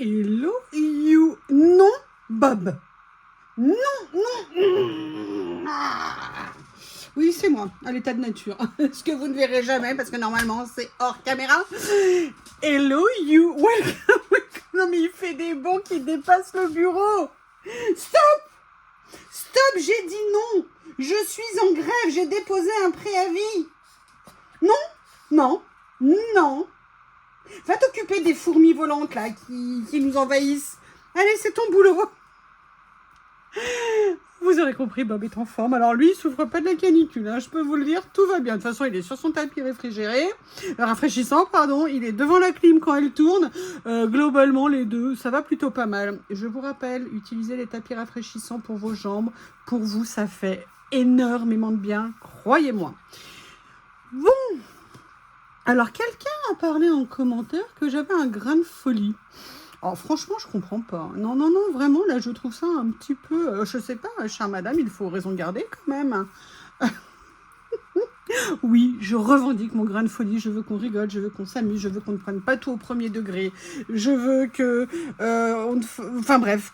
Hello you. Non, Bob. Non, non. Oui, c'est moi, à l'état de nature. Ce que vous ne verrez jamais, parce que normalement, c'est hors caméra. Hello you. Welcome. Non, mais il fait des bonds qui dépassent le bureau. Stop. Stop, j'ai dit non. Je suis en grève, j'ai déposé un préavis. Non, non, non. Va t'occuper des fourmis volantes là qui nous envahissent. Allez, c'est ton boulot. Vous aurez compris, Bob est en forme. Alors lui, il souffre pas de la canicule, hein, je peux vous le dire, tout va bien. De toute façon, il est sur son tapis rafraîchissant, pardon. Il est devant la clim quand elle tourne. Globalement, les deux, ça va plutôt pas mal. Je vous rappelle, utilisez les tapis rafraîchissants pour vos jambes. Pour vous, ça fait énormément de bien, croyez-moi. Bon. Alors, quelqu'un a parlé en commentaire que j'avais un grain de folie. Alors, franchement, je comprends pas. Non, non, non, vraiment, là, je trouve ça un petit peu... je sais pas, chère madame, il faut raison garder quand même. Oui, je revendique mon grain de folie. Je veux qu'on rigole, je veux qu'on s'amuse, je veux qu'on ne prenne pas tout au premier degré. Je veux que... enfin bref,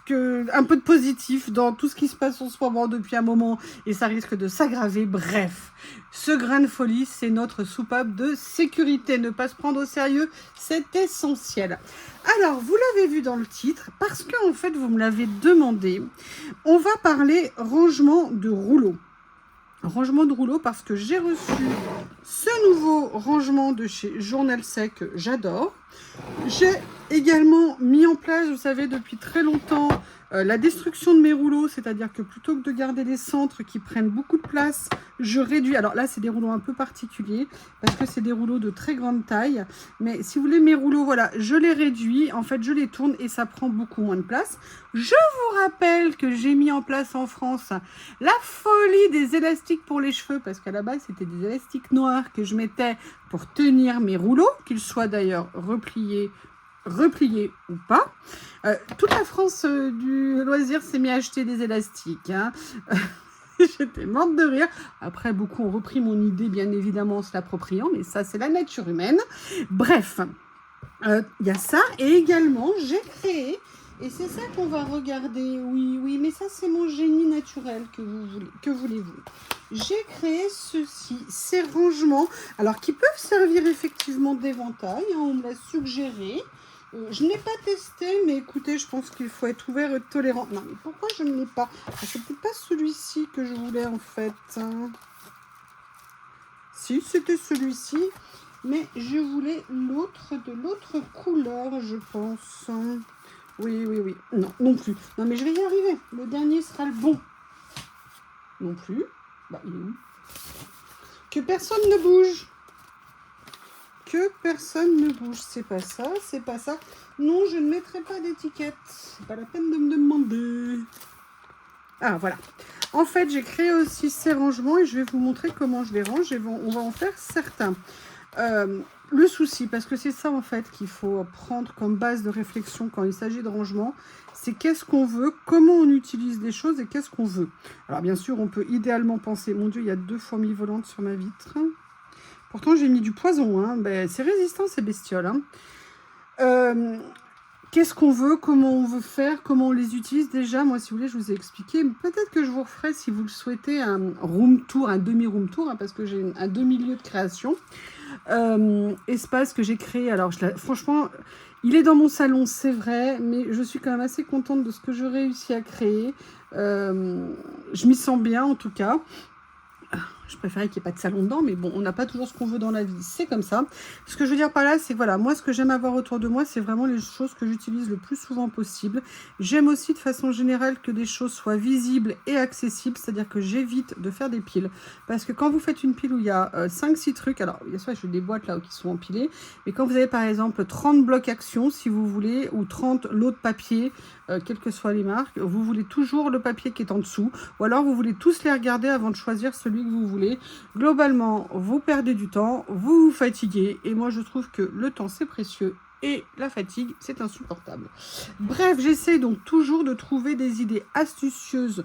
un peu de positif dans tout ce qui se passe en ce moment depuis un moment. Et ça risque de s'aggraver. Bref, ce grain de folie, c'est notre soupape de sécurité. Ne pas se prendre au sérieux, c'est essentiel. Alors, vous l'avez vu dans le titre, parce que en fait, vous me l'avez demandé. On va parler rangement de rouleaux. Rangement de rouleau parce que j'ai reçu ce nouveau rangement de chez Journal Sec que j'adore. J'ai également mis en place, vous savez, depuis très longtemps, la destruction de mes rouleaux, c'est-à-dire que plutôt que de garder des centres qui prennent beaucoup de place, je réduis. Alors là, c'est des rouleaux un peu particuliers parce que c'est des rouleaux de très grande taille. Mais si vous voulez, mes rouleaux, voilà, je les réduis. En fait, je les tourne et ça prend beaucoup moins de place. Je vous rappelle que j'ai mis en place en France la folie des élastiques pour les cheveux parce qu'à la base, c'était des élastiques noirs que je mettais pour tenir mes rouleaux, qu'ils soient d'ailleurs repliés ou pas. Toute la France du loisir s'est mis à acheter des élastiques. Hein. J'étais morte de rire. Après, beaucoup ont repris mon idée, bien évidemment, en se l'appropriant, mais ça, c'est la nature humaine. Bref, y a ça. Et également, j'ai créé, et c'est ça qu'on va regarder, oui, mais ça, c'est mon génie naturel que voulez-vous. J'ai créé ceci, ces rangements, alors qui peuvent servir effectivement d'éventail, hein, on me l'a suggéré. Je n'ai pas testé, mais écoutez, je pense qu'il faut être ouvert et tolérant. Non, mais pourquoi je ne l'ai pas? C'est peut-être pas celui-ci que je voulais en fait. Hein. Si, c'était celui-ci, mais je voulais l'autre de l'autre couleur, je pense. Oui. Non, non plus. Non, mais je vais y arriver. Le dernier sera le bon. Non plus. Bah, il est où? Que personne ne bouge. Que personne ne bouge. C'est pas ça, c'est pas ça. Non, je ne mettrai pas d'étiquette. C'est pas la peine de me demander. Ah, voilà. En fait, j'ai créé aussi ces rangements et je vais vous montrer comment je les range et on va en faire certains. Le souci, parce que c'est ça en fait qu'il faut prendre comme base de réflexion quand il s'agit de rangement, c'est qu'est-ce qu'on veut, comment on utilise les choses et qu'est-ce qu'on veut. Alors bien sûr, on peut idéalement penser, mon Dieu, il y a 2 fourmis volantes sur ma vitre. Pourtant, j'ai mis du poison, hein. Ben, c'est résistant ces bestioles. Hein. Qu'est-ce qu'on veut, comment on veut faire, comment on les utilise. Déjà, moi, si vous voulez, je vous ai expliqué. Peut-être que je vous referai, si vous le souhaitez, un room tour, un demi-room tour, hein, parce que j'ai un demi-lieu de création. Espace que j'ai créé. Alors, franchement, il est dans mon salon, c'est vrai, mais je suis quand même assez contente de ce que j'ai réussi à créer. Je m'y sens bien, en tout cas. Je préférais qu'il n'y ait pas de salon dedans, mais bon, on n'a pas toujours ce qu'on veut dans la vie, c'est comme ça. Ce que je veux dire par là, c'est voilà, moi, ce que j'aime avoir autour de moi, c'est vraiment les choses que j'utilise le plus souvent possible. J'aime aussi, de façon générale, que des choses soient visibles et accessibles, c'est-à-dire que j'évite de faire des piles. Parce que quand vous faites une pile où il y a 5-6 trucs, alors, bien sûr, j'ai des boîtes là qui sont empilées, mais quand vous avez, par exemple, 30 blocs actions, si vous voulez, ou 30 lots de papier, quelles que soient les marques, vous voulez toujours le papier qui est en dessous, ou alors vous voulez tous les regarder avant de choisir celui que vous voulez. Globalement, vous perdez du temps, vous vous fatiguez, et moi je trouve que le temps c'est précieux et la fatigue c'est insupportable. Bref, j'essaie donc toujours de trouver des idées astucieuses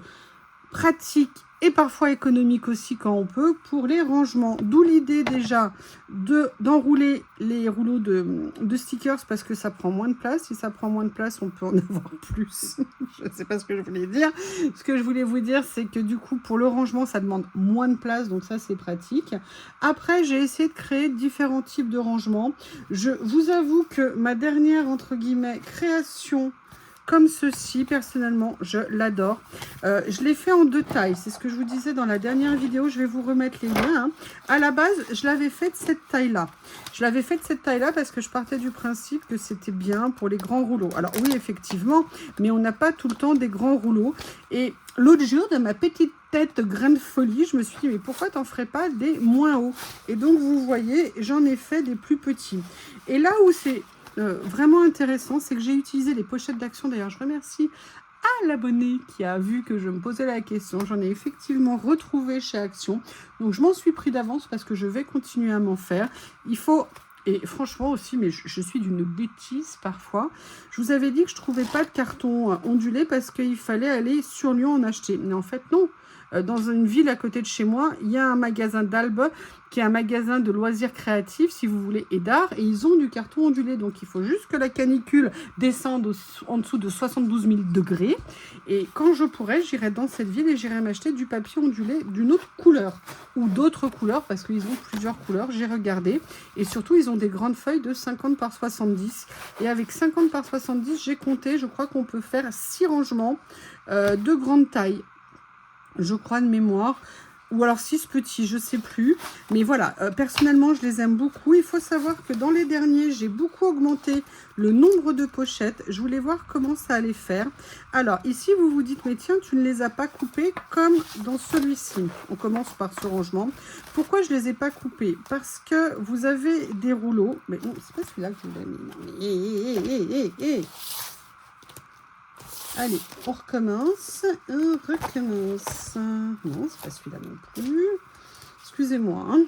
pratique et parfois économique aussi quand on peut pour les rangements. D'où l'idée déjà d'enrouler les rouleaux de stickers parce que ça prend moins de place. Si ça prend moins de place, on peut en avoir plus. Je ne sais pas ce que je voulais dire. Ce que je voulais vous dire, c'est que du coup, pour le rangement, ça demande moins de place. Donc ça, c'est pratique. Après, j'ai essayé de créer différents types de rangements. Je vous avoue que ma dernière, entre guillemets, création comme ceci, personnellement, je l'adore. Je l'ai fait en 2 tailles. C'est ce que je vous disais dans la dernière vidéo. Je vais vous remettre les liens. Hein. À la base, je l'avais fait de cette taille-là. Je l'avais fait de cette taille-là parce que je partais du principe que c'était bien pour les grands rouleaux. Alors oui, effectivement, mais on n'a pas tout le temps des grands rouleaux. Et l'autre jour, dans ma petite tête grain de folie, je me suis dit, mais pourquoi t'en ferais pas des moins hauts? Et donc, vous voyez, j'en ai fait des plus petits. Et là où c'est vraiment intéressant, c'est que j'ai utilisé les pochettes d'Action. D'ailleurs, je remercie à l'abonné qui a vu que je me posais la question. J'en ai effectivement retrouvé chez Action. Donc, je m'en suis pris d'avance parce que je vais continuer à m'en faire. Il faut... Et franchement aussi, mais je suis d'une bêtise parfois. Je vous avais dit que je ne trouvais pas de carton ondulé parce qu'il fallait aller sur Lyon en acheter. Mais en fait, non. Dans une ville à côté de chez moi, il y a un magasin d'Albe qui est un magasin de loisirs créatifs, si vous voulez, et d'art, et ils ont du carton ondulé. Donc, il faut juste que la canicule descende en dessous de 72 000 degrés. Et quand je pourrai, j'irai dans cette ville et j'irai m'acheter du papier ondulé d'une autre couleur ou d'autres couleurs, parce qu'ils ont plusieurs couleurs. J'ai regardé. Et surtout, ils ont des grandes feuilles de 50 par 70. Et avec 50 par 70, j'ai compté, je crois qu'on peut faire 6 rangements de grande taille. Je crois de mémoire, ou alors 6 petits, je ne sais plus. Mais voilà, personnellement, je les aime beaucoup. Il faut savoir que dans les derniers, j'ai beaucoup augmenté le nombre de pochettes. Je voulais voir comment ça allait faire. Alors, ici, vous vous dites, mais tiens, tu ne les as pas coupés comme dans celui-ci. On commence par ce rangement. Pourquoi je ne les ai pas coupés? Parce que vous avez des rouleaux. Mais non, c'est pas celui-là que je vous ai mis. Allez, on recommence. On recommence. Non, c'est pas celui-là non plus. Excusez-moi. Hein.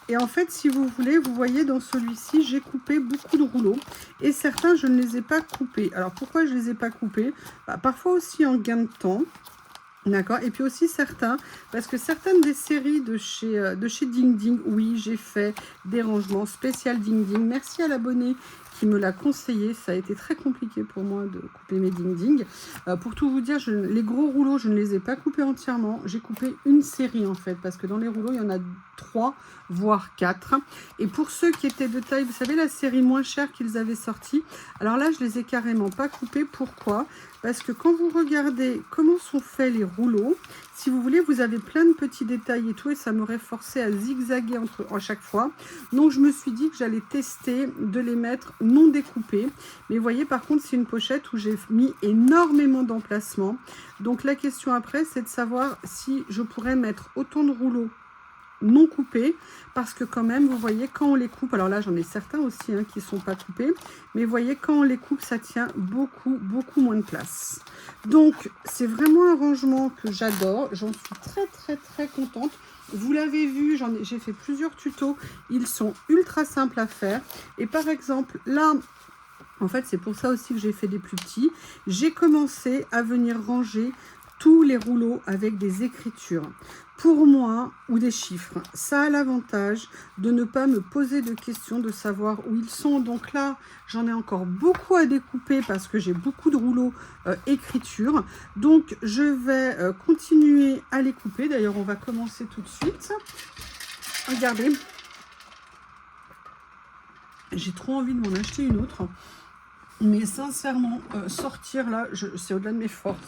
Et en fait, si vous voulez, vous voyez dans celui-ci, j'ai coupé beaucoup de rouleaux. Et certains, je ne les ai pas coupés. Alors, pourquoi je ne les ai pas coupés? Parfois aussi en gain de temps. D'accord. Et puis aussi certains, parce que certaines des séries de chez Ding Ding, oui, j'ai fait des rangements spécial Ding Ding. Merci à l'abonné qui me l'a conseillé. Ça a été très compliqué pour moi de couper mes Ding Ding. Pour tout vous dire, les gros rouleaux, je ne les ai pas coupés entièrement. J'ai coupé une série en fait, parce que dans les rouleaux, il y en a 3, voire 4. Et pour ceux qui étaient de taille, vous savez, la série moins chère qu'ils avaient sortie, alors là, je les ai carrément pas coupés. Pourquoi? Parce que quand vous regardez comment sont faits les rouleaux, si vous voulez, vous avez plein de petits détails et tout, et ça m'aurait forcé à zigzaguer à chaque fois. Donc, je me suis dit que j'allais tester de les mettre non découpés. Mais vous voyez, par contre, c'est une pochette où j'ai mis énormément d'emplacements. Donc, la question après, c'est de savoir si je pourrais mettre autant de rouleaux non coupés, parce que quand même, vous voyez, quand on les coupe, alors là, j'en ai certains aussi hein, qui ne sont pas coupés, mais vous voyez, quand on les coupe, ça tient beaucoup moins de place. Donc, c'est vraiment un rangement que j'adore. J'en suis très contente. Vous l'avez vu, j'ai fait plusieurs tutos. Ils sont ultra simples à faire. Et par exemple, là, en fait, c'est pour ça aussi que j'ai fait des plus petits. J'ai commencé à venir ranger tous les rouleaux avec des écritures. Pour moi, ou des chiffres, ça a l'avantage de ne pas me poser de questions, de savoir où ils sont. Donc là, j'en ai encore beaucoup à découper parce que j'ai beaucoup de rouleaux écriture. Donc, je vais continuer à les couper. D'ailleurs, on va commencer tout de suite. Regardez. J'ai trop envie de m'en acheter une autre. Mais sincèrement, sortir là, c'est au-delà de mes forces.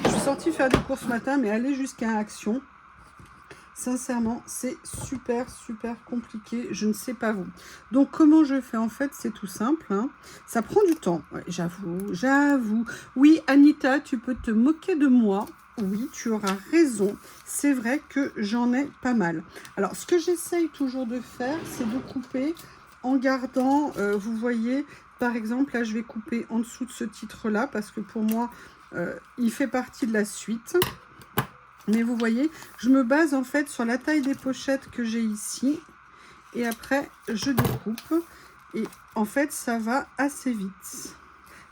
Je suis sortie faire des courses ce matin, mais aller jusqu'à Action, sincèrement, c'est super compliqué. Je ne sais pas vous. Donc, comment je fais? En fait, c'est tout simple. Hein. Ça prend du temps. Ouais, j'avoue. Oui, Anita, tu peux te moquer de moi. Oui, tu auras raison. C'est vrai que j'en ai pas mal. Alors, ce que j'essaye toujours de faire, c'est de couper en gardant, vous voyez... Par exemple, là, je vais couper en dessous de ce titre-là parce que pour moi, il fait partie de la suite. Mais vous voyez, je me base en fait sur la taille des pochettes que j'ai ici. Et après, je découpe. Et en fait, ça va assez vite.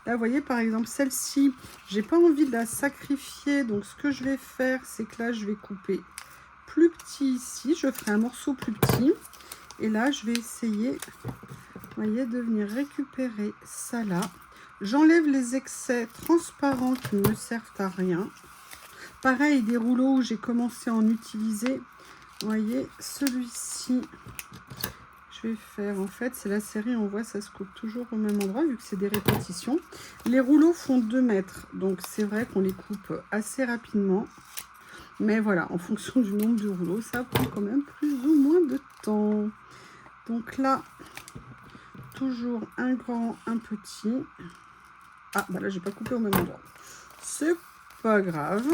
Là, vous voyez, par exemple, celle-ci, j'ai pas envie de la sacrifier. Donc, ce que je vais faire, c'est que là, je vais couper plus petit ici. Je ferai un morceau plus petit. Et là, je vais essayer, vous voyez, de venir récupérer ça là. J'enlève les excès transparents qui ne me servent à rien. Pareil, des rouleaux où j'ai commencé à en utiliser. Vous voyez, celui-ci, je vais faire, en fait, c'est la série, on voit, ça se coupe toujours au même endroit, vu que c'est des répétitions. Les rouleaux font 2 mètres, donc c'est vrai qu'on les coupe assez rapidement. Mais voilà, en fonction du nombre de rouleaux, ça prend quand même plus ou moins de temps. Donc là, toujours un grand, un petit. Ah, bah là, j'ai pas coupé au même endroit. C'est pas grave.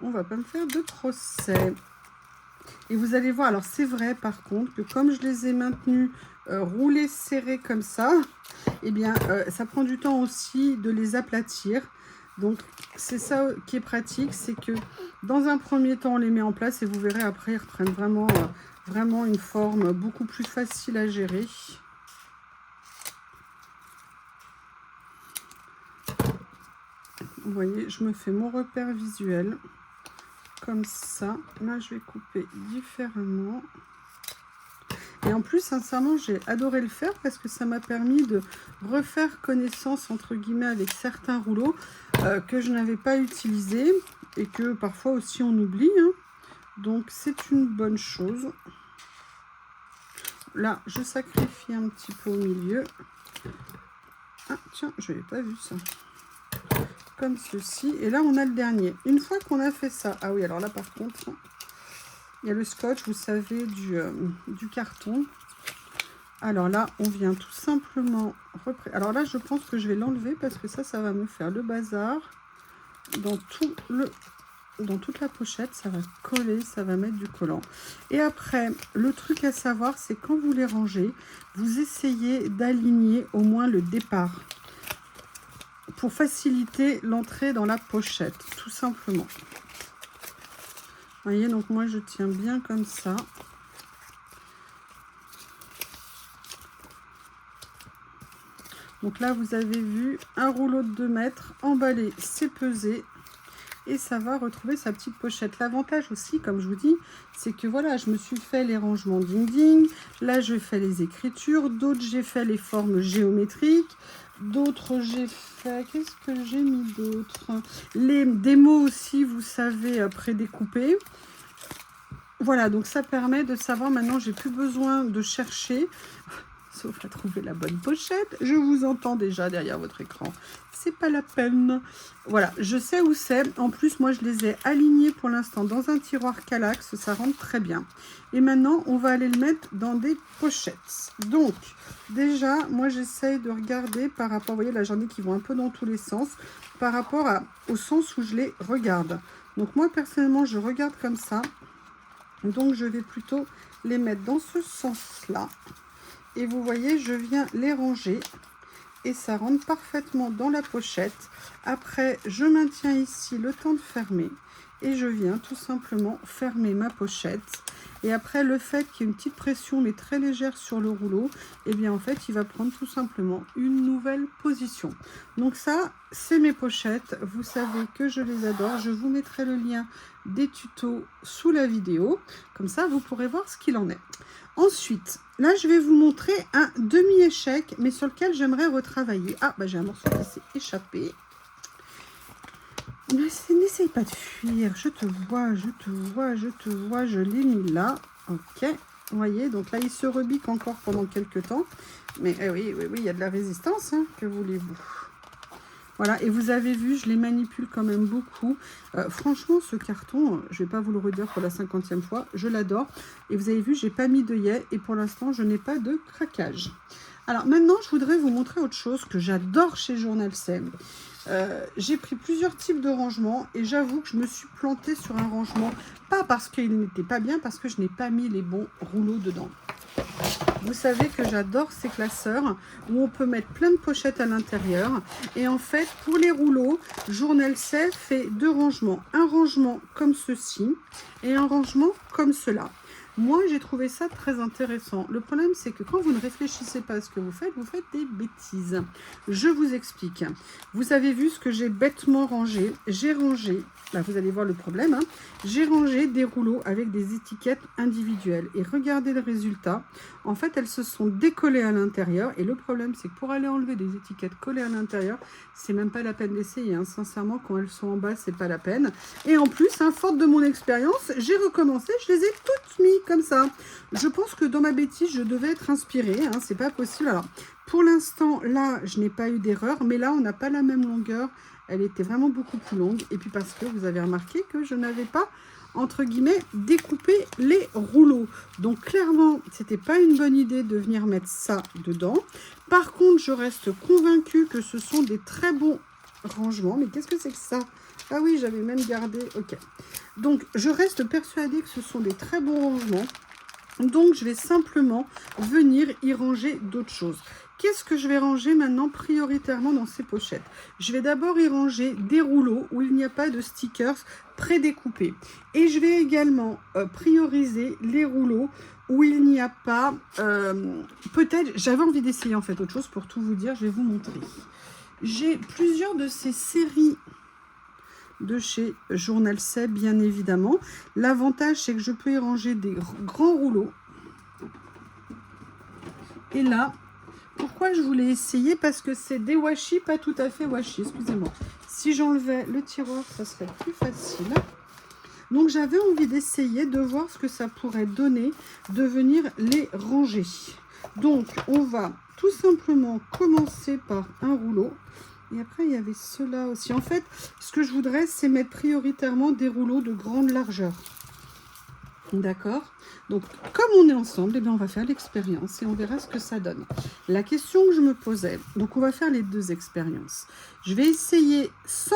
On va pas me faire de procès. Et vous allez voir, alors c'est vrai par contre que comme je les ai maintenus roulés serrés comme ça, eh bien ça prend du temps aussi de les aplatir. Donc c'est ça qui est pratique, c'est que dans un premier temps on les met en place et vous verrez après ils reprennent vraiment une forme beaucoup plus facile à gérer. Vous voyez, je me fais mon repère visuel. Comme ça, là je vais couper différemment. Et en plus, sincèrement, j'ai adoré le faire parce que ça m'a permis de refaire connaissance, entre guillemets, avec certains rouleaux que je n'avais pas utilisés et que parfois aussi on oublie. Hein. Donc, c'est une bonne chose. Là, je sacrifie un petit peu au milieu. Ah, tiens, je n'avais pas vu ça. Comme ceci. Et là, on a le dernier. Une fois qu'on a fait ça... Ah oui, alors là, par contre, il y a le scotch, vous savez, du carton. Alors là, on vient tout simplement... Alors là, je pense que je vais l'enlever parce que ça va me faire le bazar. Dans toute la pochette, ça va coller, ça va mettre du collant. Et après, le truc à savoir, c'est quand vous les rangez, vous essayez d'aligner au moins le départ. Pour faciliter l'entrée dans la pochette, tout simplement. Vous voyez, donc moi je tiens bien comme ça. Donc là, vous avez vu un rouleau de 2 mètres emballé, c'est pesé. Et ça va retrouver sa petite pochette. L'avantage aussi, comme je vous dis, c'est que voilà, je me suis fait les rangements ding-ding. Là, je fais les écritures. D'autres, j'ai fait les formes géométriques. D'autres, j'ai fait... Qu'est-ce que j'ai mis d'autre? Les démos aussi, vous savez, prédécoupés. Voilà, donc ça permet de savoir maintenant, j'ai plus besoin de chercher... Sauf à trouver la bonne pochette. Je vous entends déjà derrière votre écran. C'est pas la peine. Voilà, je sais où c'est. En plus, moi, je les ai alignés pour l'instant dans un tiroir Kallax. Ça rentre très bien. Et maintenant, on va aller le mettre dans des pochettes. Donc, déjà, moi, j'essaye de regarder par rapport... Vous voyez, là, j'en ai qui vont un peu dans tous les sens. Par rapport au sens où je les regarde. Donc, moi, personnellement, je regarde comme ça. Donc, je vais plutôt les mettre dans ce sens-là. Et vous voyez, je viens les ranger et ça rentre parfaitement dans la pochette. Après, je maintiens ici le temps de fermer et je viens tout simplement fermer ma pochette. Et après, le fait qu'il y ait une petite pression mais très légère sur le rouleau, et bien en fait, il va prendre tout simplement une nouvelle position. Donc ça, c'est mes pochettes. Vous savez que je les adore. Je vous mettrai le lien des tutos sous la vidéo. Comme ça, vous pourrez voir ce qu'il en est. Ensuite, là, je vais vous montrer un demi-échec, mais sur lequel j'aimerais retravailler. Ah, bah j'ai un morceau qui s'est échappé. N'essaye pas de fuir. Je te vois, je te vois, je te vois. Je l'ai mis là. Ok. Vous voyez, donc là, il se rebique encore pendant quelques temps. Mais oui, il y a de la résistance. Hein, que voulez-vous? Voilà, et vous avez vu, je les manipule quand même beaucoup. Franchement, ce carton, je ne vais pas vous le redire pour la 50e fois, je l'adore. Et vous avez vu, j'ai pas mis d'œillet et pour l'instant, je n'ai pas de craquage. Alors maintenant, je voudrais vous montrer autre chose que j'adore chez Journal Sem. J'ai pris plusieurs types de rangements et j'avoue que je me suis plantée sur un rangement. Pas parce qu'il n'était pas bien, parce que je n'ai pas mis les bons rouleaux dedans. Vous savez que j'adore ces classeurs où on peut mettre plein de pochettes à l'intérieur. Et en fait, pour les rouleaux, Journal Sem fait 2 rangements. Un rangement comme ceci et un rangement comme cela. Moi, j'ai trouvé ça très intéressant. Le problème, c'est que quand vous ne réfléchissez pas à ce que vous faites des bêtises. Je vous explique. Vous avez vu ce que j'ai bêtement rangé. J'ai rangé, là vous allez voir le problème, hein. J'ai rangé des rouleaux avec des étiquettes individuelles. Et regardez le résultat. En fait, elles se sont décollées à l'intérieur. Et le problème, c'est que pour aller enlever des étiquettes collées à l'intérieur, c'est même pas la peine d'essayer. Hein. Sincèrement, quand elles sont en bas, c'est pas la peine. Et en plus, hein, faute de mon expérience, j'ai recommencé. Je les ai toutes mis comme ça. Je pense que dans ma bêtise, je devais être inspirée. Hein. C'est pas possible. Alors, pour l'instant, là, je n'ai pas eu d'erreur. Mais là, on n'a pas la même longueur. Elle était vraiment beaucoup plus longue. Et puis parce que vous avez remarqué que je n'avais pas, entre guillemets, découpé les rouleaux. Donc clairement, c'était pas une bonne idée de venir mettre ça dedans. Par contre, je reste convaincue que ce sont des très bons rangements. Mais qu'est-ce que c'est que ça? Ah oui, j'avais même gardé. Ok. Donc, je reste persuadée que ce sont des très bons rangements. Donc, je vais simplement venir y ranger d'autres choses. Qu'est-ce que je vais ranger maintenant prioritairement dans ces pochettes? Je vais d'abord y ranger des rouleaux où il n'y a pas de stickers prédécoupés. Et je vais également prioriser les rouleaux où il n'y a pas... peut-être, j'avais envie d'essayer en fait autre chose pour tout vous dire. Je vais vous montrer. J'ai plusieurs de ces séries de chez Journal Seb, bien évidemment. L'avantage, c'est que je peux y ranger des grands rouleaux. Et là... Pourquoi je voulais essayer? Parce que c'est des washi, pas tout à fait washi, excusez-moi. Si j'enlevais le tiroir, ça serait plus facile. Donc j'avais envie d'essayer de voir ce que ça pourrait donner, de venir les ranger. Donc on va tout simplement commencer par un rouleau. Et après il y avait ceux-là aussi. En fait, ce que je voudrais, c'est mettre prioritairement des rouleaux de grande largeur. D'accord? Donc, comme on est ensemble, eh bien, on va faire l'expérience et on verra ce que ça donne. La question que je me posais, donc on va faire les deux expériences. Je vais essayer sans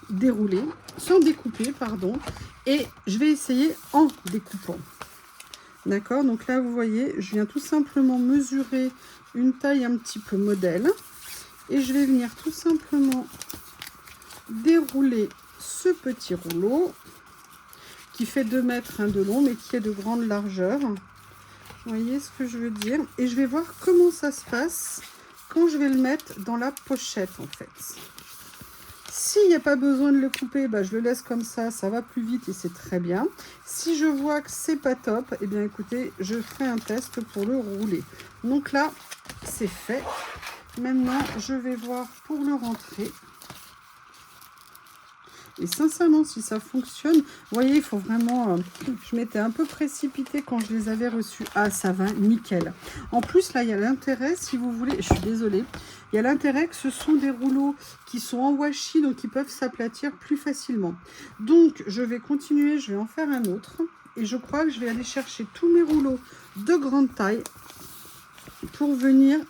dérouler, sans découper, pardon, et je vais essayer en découpant. D'accord? Donc là, vous voyez, je viens tout simplement mesurer une taille un petit peu modèle et je vais venir tout simplement dérouler ce petit rouleau qui fait 2 mètres de long, mais qui est de grande largeur. Vous voyez ce que je veux dire? Et je vais voir comment ça se passe quand je vais le mettre dans la pochette, en fait. S'il n'y a pas besoin de le couper, bah, je le laisse comme ça va plus vite et c'est très bien. Si je vois que c'est pas top, eh bien écoutez, je ferai un test pour le rouler. Donc là, c'est fait. Maintenant, je vais voir pour le rentrer. Et sincèrement, si ça fonctionne, vous voyez, il faut vraiment... je m'étais un peu précipitée quand je les avais reçus. Ah, ça va, nickel. En plus, là, il y a l'intérêt, si vous voulez... Je suis désolée. Il y a l'intérêt que ce sont des rouleaux qui sont en washi, donc ils peuvent s'aplatir plus facilement. Donc, je vais continuer, je vais en faire un autre. Et je crois que je vais aller chercher tous mes rouleaux de grande taille pour venir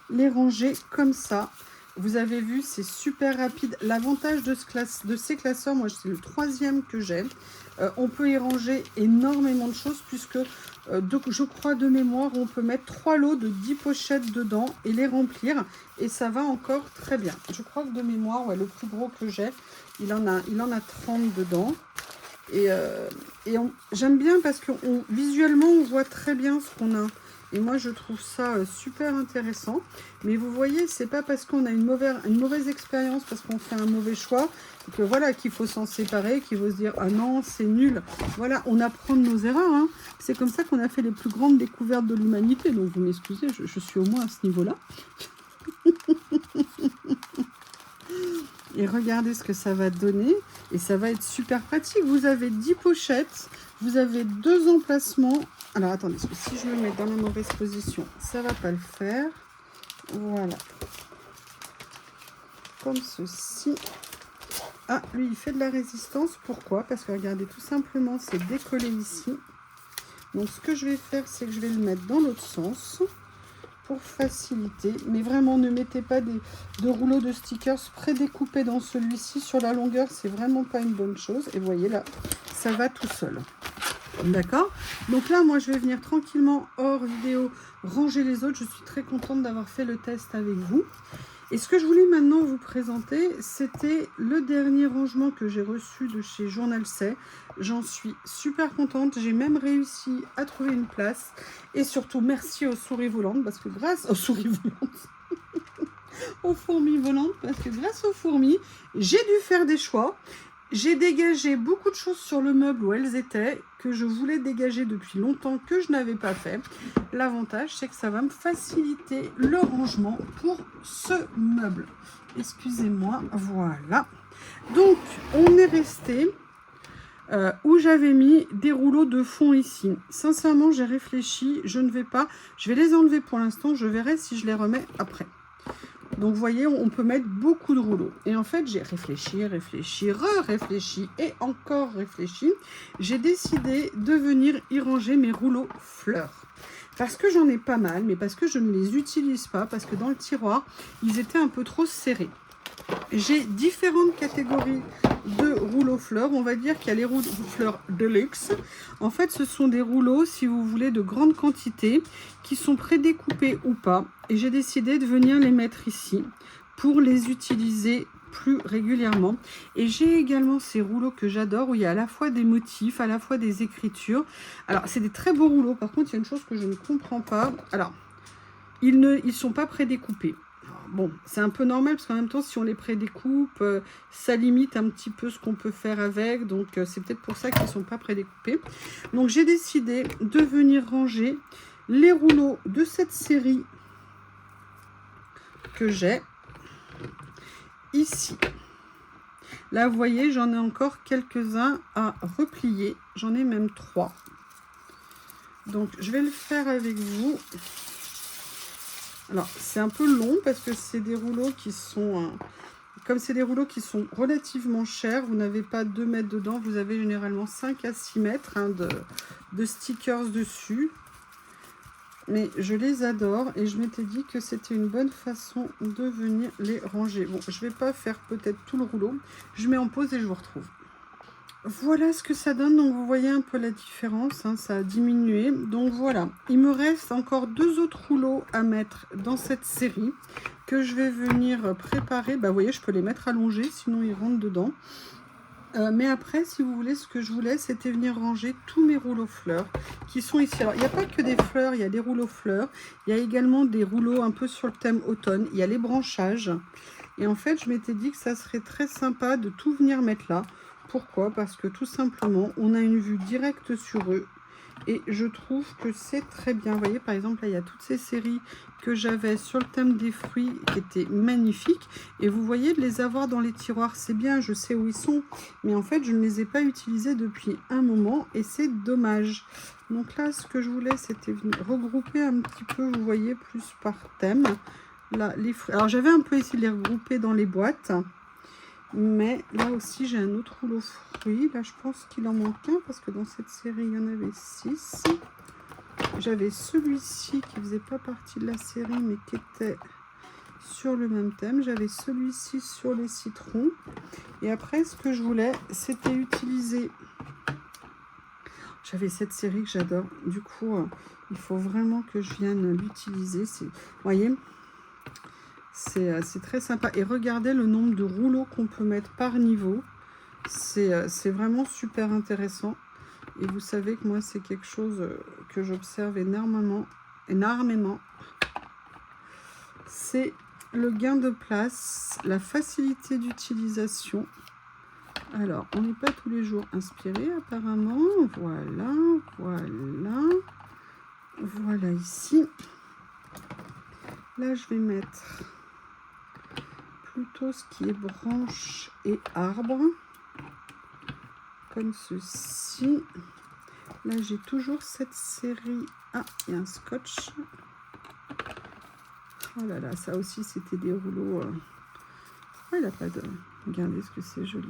les ranger comme ça. Vous avez vu, c'est super rapide. L'avantage de ces classeurs, moi, c'est le 3e que j'ai. On peut y ranger énormément de choses puisque, je crois de mémoire, on peut mettre 3 lots de 10 pochettes dedans et les remplir. Et ça va encore très bien. Je crois que de mémoire, ouais, le plus gros que j'ai, il en a 30 dedans. Et j'aime bien parce que visuellement, on voit très bien ce qu'on a. Et moi, je trouve ça super intéressant. Mais vous voyez, c'est pas parce qu'on a une mauvaise expérience, parce qu'on fait un mauvais choix, que voilà, qu'il faut s'en séparer, qu'il faut se dire « Ah non, c'est nul ». Voilà, on apprend de nos erreurs. Hein. C'est comme ça qu'on a fait les plus grandes découvertes de l'humanité. Donc, vous m'excusez, je suis au moins à ce niveau-là. Et regardez ce que ça va donner. Et ça va être super pratique. Vous avez 10 pochettes. Vous avez 2 emplacements. Alors, attendez, parce que si je le mets dans la mauvaise position, ça ne va pas le faire. Voilà. Comme ceci. Ah, lui, il fait de la résistance. Pourquoi? Parce que, regardez, tout simplement, c'est décollé ici. Donc, ce que je vais faire, c'est que je vais le mettre dans l'autre sens pour faciliter. Mais vraiment, ne mettez pas de rouleaux de stickers prédécoupés dans celui-ci. Sur la longueur, c'est vraiment pas une bonne chose. Et vous voyez, là, ça va tout seul. D'accord? Donc là, moi, je vais venir tranquillement hors vidéo ranger les autres. Je suis très contente d'avoir fait le test avec vous. Et ce que je voulais maintenant vous présenter, c'était le dernier rangement que j'ai reçu de chez Journal C. J'en suis super contente. J'ai même réussi à trouver une place. Et surtout, merci aux souris volantes, parce que grâce aux souris volantes, aux fourmis volantes, parce que grâce aux fourmis, j'ai dû faire des choix. J'ai dégagé beaucoup de choses sur le meuble où elles étaient, que je voulais dégager depuis longtemps, que je n'avais pas fait. L'avantage, c'est que ça va me faciliter le rangement pour ce meuble. Excusez-moi, voilà. Donc, on est resté où j'avais mis des rouleaux de fond ici. Sincèrement, j'ai réfléchi, je ne vais pas. Je vais les enlever pour l'instant, je verrai si je les remets après. Donc, vous voyez, on peut mettre beaucoup de rouleaux. Et en fait, j'ai réfléchi, réfléchi et encore réfléchi. J'ai décidé de venir y ranger mes rouleaux fleurs. Parce que j'en ai pas mal, mais parce que je ne les utilise pas, parce que dans le tiroir, ils étaient un peu trop serrés. J'ai différentes catégories de rouleaux fleurs. On va dire qu'il y a les rouleaux fleurs de luxe. En fait, ce sont des rouleaux, si vous voulez, de grande quantité, qui sont prédécoupés ou pas. Et j'ai décidé de venir les mettre ici pour les utiliser plus régulièrement. Et j'ai également ces rouleaux que j'adore, où il y a à la fois des motifs, à la fois des écritures. Alors, c'est des très beaux rouleaux. Par contre, il y a une chose que je ne comprends pas. Alors, ils ne sont pas prédécoupés. Bon, c'est un peu normal parce qu'en même temps, si on les prédécoupe, ça limite un petit peu ce qu'on peut faire avec. Donc, c'est peut-être pour ça qu'ils ne sont pas prédécoupés. Donc, j'ai décidé de venir ranger les rouleaux de cette série que j'ai ici. Là, vous voyez, j'en ai encore quelques-uns à replier. J'en ai même 3. Donc, je vais le faire avec vous. Alors, c'est un peu long parce que c'est des rouleaux qui sont... comme c'est des rouleaux qui sont relativement chers, vous n'avez pas 2 mètres dedans, vous avez généralement 5 à 6 mètres de stickers dessus. Mais je les adore et je m'étais dit que c'était une bonne façon de venir les ranger. Bon, je ne vais pas faire peut-être tout le rouleau. Je mets en pause et je vous retrouve. Voilà ce que ça donne. Donc, vous voyez un peu la différence. Hein, ça a diminué. Donc, voilà. Il me reste encore 2 autres rouleaux à mettre dans cette série que je vais venir préparer. Bah, vous voyez, je peux les mettre allongés, sinon ils rentrent dedans. Mais après, si vous voulez, ce que je voulais, c'était venir ranger tous mes rouleaux fleurs qui sont ici. Alors, il n'y a pas que des fleurs, il y a des rouleaux fleurs. Il y a également des rouleaux un peu sur le thème automne. Il y a les branchages. Et en fait, je m'étais dit que ça serait très sympa de tout venir mettre là. Pourquoi? Parce que tout simplement, on a une vue directe sur eux. Et je trouve que c'est très bien. Vous voyez, par exemple, là, il y a toutes ces séries que j'avais sur le thème des fruits qui étaient magnifiques. Et vous voyez, de les avoir dans les tiroirs, c'est bien, je sais où ils sont. Mais en fait, je ne les ai pas utilisés depuis un moment et c'est dommage. Donc là, ce que je voulais, c'était regrouper un petit peu, vous voyez, plus par thème. Là, les fruits. Alors, j'avais un peu essayé de les regrouper dans les boîtes. Mais là aussi, j'ai un autre rouleau fruits. Là, je pense qu'il en manque un parce que dans cette série, il y en avait 6. J'avais celui-ci qui ne faisait pas partie de la série, mais qui était sur le même thème. J'avais celui-ci sur les citrons. Et après, ce que je voulais, c'était utiliser... J'avais cette série que j'adore. Du coup, il faut vraiment que je vienne l'utiliser. Vous voyez ? C'est très sympa. Et regardez le nombre de rouleaux qu'on peut mettre par niveau. C'est vraiment super intéressant. Et vous savez que moi, c'est quelque chose que j'observe énormément. C'est le gain de place, la facilité d'utilisation. Alors, on n'est pas tous les jours inspiré apparemment. Voilà, voilà. Voilà ici. Là, je vais mettre... plutôt ce qui est branche et arbre, comme ceci. Là, j'ai toujours cette série. Ah, il y a un scotch. Oh là là, ça aussi, c'était des rouleaux. Oh, il n'a pas de... Regardez ce que c'est joli.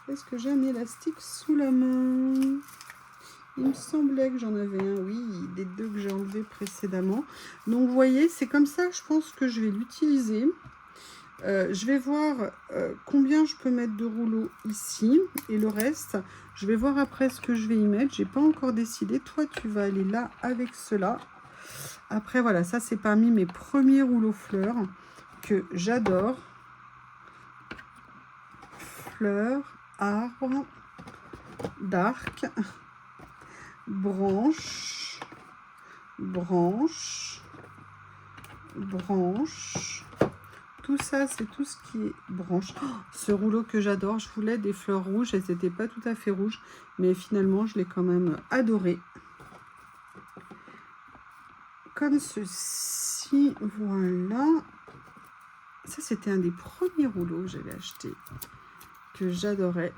Est-ce que j'ai un élastique sous la main? Il me semblait que j'en avais un, oui, des 2 que j'ai enlevés précédemment. Donc, vous voyez, c'est comme ça que je pense que je vais l'utiliser. Je vais voir combien je peux mettre de rouleaux ici. Et le reste, je vais voir après ce que je vais y mettre. J'ai pas encore décidé. Toi, tu vas aller là avec cela. Après, voilà, ça, c'est parmi mes premiers rouleaux fleurs que j'adore. Fleurs, arbres, d'arc, branches, branches, branches. Tout ça, c'est tout ce qui est branche. Oh, ce rouleau que j'adore, je voulais des fleurs rouges. Elles n'étaient pas tout à fait rouges, mais finalement, je l'ai quand même adoré. Comme ceci, voilà. Ça, c'était un des premiers rouleaux que j'avais acheté, que j'adorais.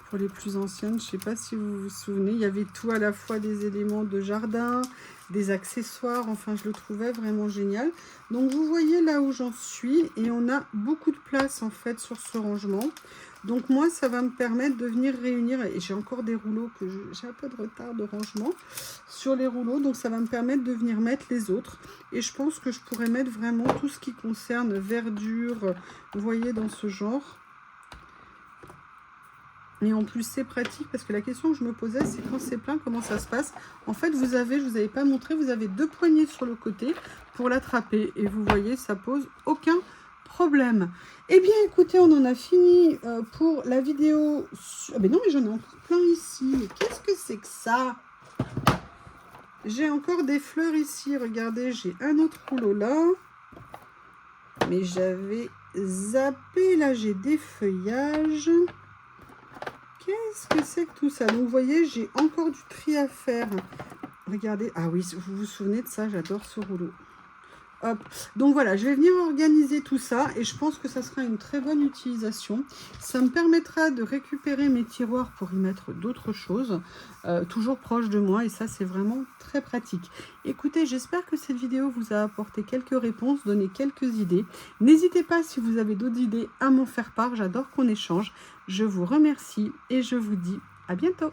Pour les plus anciennes, je ne sais pas si vous vous souvenez, il y avait tout à la fois des éléments de jardin, des accessoires, enfin je le trouvais vraiment génial. Donc vous voyez là où j'en suis et on a beaucoup de place en fait sur ce rangement. Donc moi ça va me permettre de venir réunir, et j'ai encore des rouleaux que j'ai un peu de retard de rangement sur les rouleaux, donc ça va me permettre de venir mettre les autres. Et je pense que je pourrais mettre vraiment tout ce qui concerne verdure, vous voyez, dans ce genre. Et en plus, c'est pratique parce que la question que je me posais, c'est quand c'est plein, comment ça se passe? En fait, vous avez, je ne vous avais pas montré, vous avez 2 poignées sur le côté pour l'attraper. Et vous voyez, ça pose aucun problème. Eh bien, écoutez, on en a fini pour la vidéo. Ah ben non, mais j'en ai encore plein ici. Mais qu'est-ce que c'est que ça? J'ai encore des fleurs ici. Regardez, j'ai un autre rouleau là. Mais j'avais zappé. Là, j'ai des feuillages. Qu'est-ce que c'est que tout ça? Donc, vous voyez, j'ai encore du tri à faire. Regardez. Ah oui, vous vous souvenez de ça? J'adore ce rouleau. Hop. Donc, voilà, je vais venir organiser tout ça. Et je pense que ça sera une très bonne utilisation. Ça me permettra de récupérer mes tiroirs pour y mettre d'autres choses. Toujours proche de moi. Et ça, c'est vraiment très pratique. Écoutez, j'espère que cette vidéo vous a apporté quelques réponses, donné quelques idées. N'hésitez pas, si vous avez d'autres idées, à m'en faire part. J'adore qu'on échange. Je vous remercie et je vous dis à bientôt.